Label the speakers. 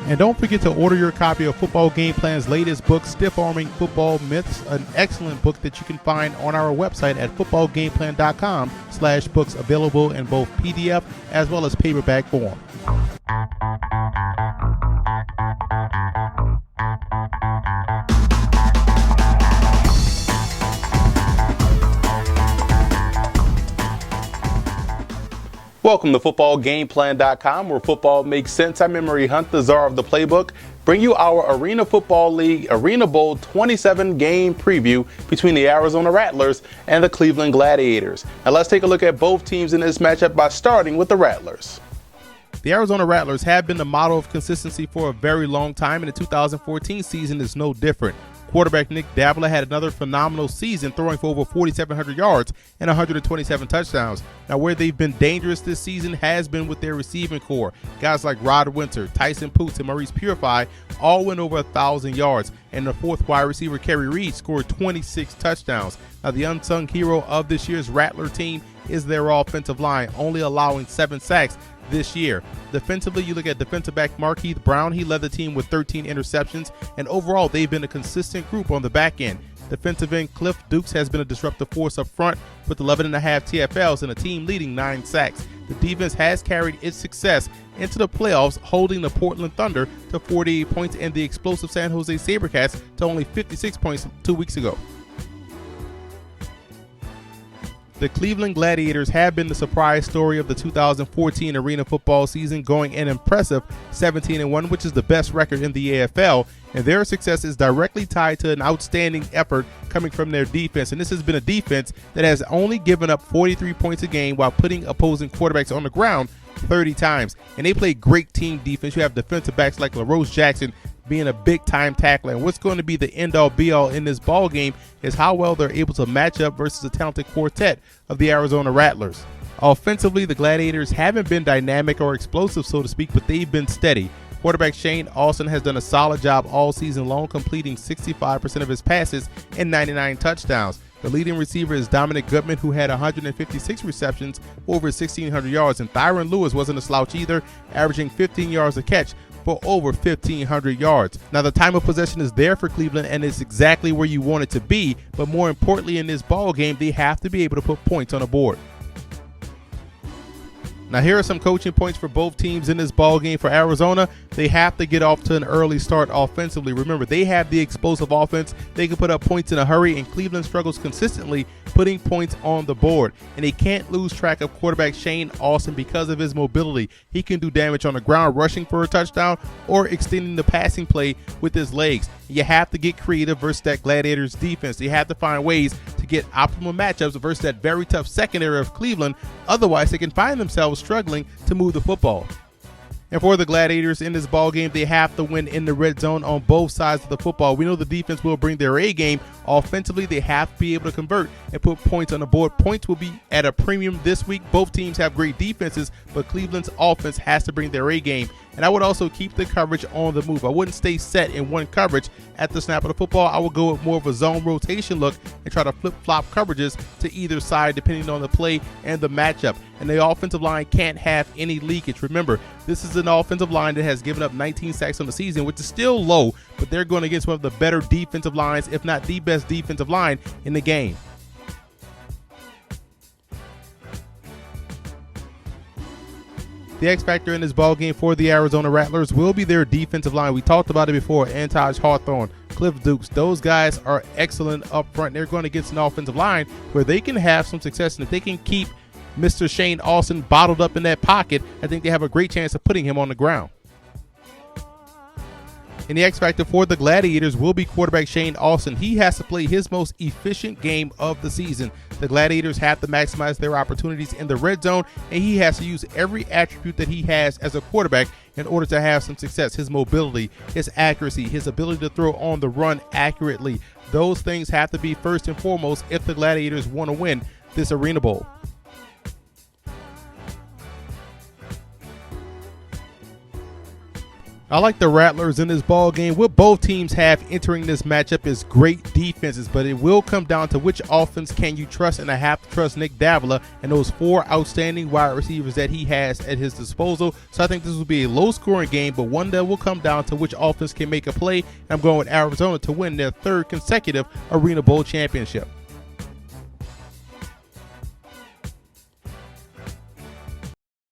Speaker 1: And don't forget to order your copy of Football Game Plan's latest book, Stiff Arming Football Myths, an excellent book that you can find on our website at footballgameplan.com/books, available in both PDF as well as paperback form. Welcome to footballgameplan.com, where football makes sense. I'm Emery Hunt, the czar of the playbook, bring you our Arena Football League Arena Bowl 27 game preview between the Arizona Rattlers and the Cleveland Gladiators. Now let's take a look at both teams in this matchup by starting with the Rattlers. The Arizona Rattlers have been the model of consistency for a very long time, and the 2014 season is no different. Quarterback Nick Davila had another phenomenal season, throwing for over 4,700 yards and 127 touchdowns. Now, where they've been dangerous this season has been with their receiving core. Guys like Rod Winter, Tyson Poots, and Maurice Purify all went over 1,000 yards, and the fourth wide receiver, Kerry Reed, scored 26 touchdowns. Now, the unsung hero of this year's Rattler team is their offensive line, only allowing 7 sacks this year. Defensively, you look at defensive back Markeith Brown. He led the team with 13 interceptions, and overall they've been a consistent group on the back end. Defensive end Cliff Dukes has been a disruptive force up front with 11.5 TFLs and a team leading 9 sacks. The defense has carried its success into the playoffs, holding the Portland Thunder to 48 points and the explosive San Jose SaberCats to only 56 points 2 weeks ago. The Cleveland Gladiators have been the surprise story of the 2014 Arena Football season, going an impressive 17-1, which is the best record in the AFL, and their success is directly tied to an outstanding effort coming from their defense. And this has been a defense that has only given up 43 points a game while putting opposing quarterbacks on the ground 30 times. And they play great team defense. You have defensive backs like LaRose Jackson being a big-time tackler. And what's going to be the end-all, be-all in this ball game is how well they're able to match up versus the talented quartet of the Arizona Rattlers. Offensively, the Gladiators haven't been dynamic or explosive, so to speak, but they've been steady. Quarterback Shane Austin has done a solid job all season long, completing 65% of his passes and 99 touchdowns. The leading receiver is Dominic Goodman, who had 156 receptions for over 1,600 yards, and Thyron Lewis wasn't a slouch either, averaging 15 yards a catch for over 1,500 yards. Now, the time of possession is there for Cleveland, and it's exactly where you want it to be, but more importantly in this ball game, they have to be able to put points on the board. Now, here are some coaching points for both teams in this ball game. For Arizona, they have to get off to an early start offensively. Remember, they have the explosive offense. They can put up points in a hurry, and Cleveland struggles consistently putting points on the board. And they can't lose track of quarterback Shane Austin because of his mobility. He can do damage on the ground, rushing for a touchdown or extending the passing play with his legs. You have to get creative versus that Gladiators defense. You have to find ways to get optimal matchups versus that very tough secondary of Cleveland. Otherwise, they can find themselves struggling to move the football. And for the Gladiators in this ball game, they have to win in the red zone on both sides of the football. We know the defense will bring their A game. Offensively, they have to be able to convert and put points on the board. Points will be at a premium this week. Both teams have great defenses, but Cleveland's offense has to bring their A game. And I would also keep the coverage on the move. I wouldn't stay set in one coverage at the snap of the football. I would go with more of a zone rotation look and try to flip-flop coverages to either side depending on the play and the matchup. And the offensive line can't have any leakage. Remember, this is an offensive line that has given up 19 sacks on the season, which is still low, but they're going against one of the better defensive lines, if not the best defensive line in the game. The X factor in this ball game for the Arizona Rattlers will be their defensive line. We talked about it before. Antaj Hawthorne, Cliff Dukes, those guys are excellent up front. They're going against an offensive line where they can have some success, and if they can keep Mr. Shane Austin bottled up in that pocket, I think they have a great chance of putting him on the ground. And the X factor for the Gladiators will be quarterback Shane Austin. He has to play his most efficient game of the season. The Gladiators have to maximize their opportunities in the red zone, and he has to use every attribute that he has as a quarterback in order to have some success. His mobility, his accuracy, his ability to throw on the run accurately. Those things have to be first and foremost if the Gladiators want to win this Arena Bowl. I like the Rattlers in this ball game. What both teams have entering this matchup is great defenses, but it will come down to which offense can you trust, and I have to trust Nick Davila and those 4 outstanding wide receivers that he has at his disposal. So I think this will be a low-scoring game, but one that will come down to which offense can make a play. I'm going with Arizona to win their 3rd consecutive Arena Bowl championship.